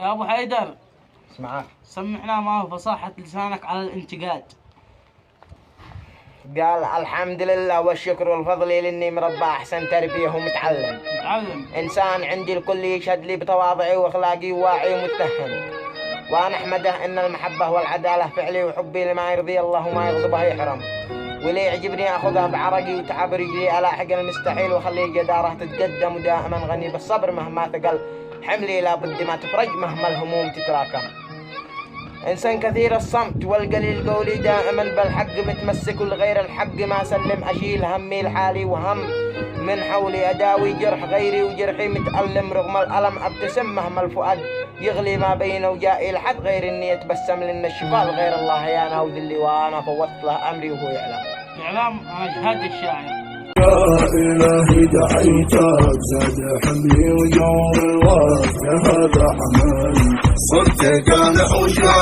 يا ابو حيدر، اسمعك. سمعنا ما هو فصاحة لسانك على الانتقاد. قال الحمد لله والشكر والفضل لاني مربى احسن تربيه ومتعلم. انسان عندي الكل يشهد لي بتواضعي واخلاقي وواعي ومتهم، وانا احمده ان المحبه والعداله فعلي، وحبي لما يرضي الله وما يغضبه يحرم، ولي يعجبني اخذها بعرقي وتعب رجلي الاحق المستحيل واخلي جداره تتقدم، ودائما غني بالصبر مهما ثقل حملي لابد ما تفرج مهما الهموم تتراكم. إنسان كثير الصمت والقليل قولي دائما بالحق متمسك، ولغير الحق ما سلم أشيل همي لحالي وهم من حولي أداوي جرح غيري وجرحي متألم، رغم الألم أبتسم مهما الفؤاد يغلي ما بين وجائي لحد غير إني أتبسم، لأن الشفاء غير الله يا أنا وذلي وأنا فوضت له أمري وهو يعلم. إعلام أجهاد الشاعر. يا إلهي دعيتك زاد حملي وجور الوقت هذا حمل صرت قانع وشاعر.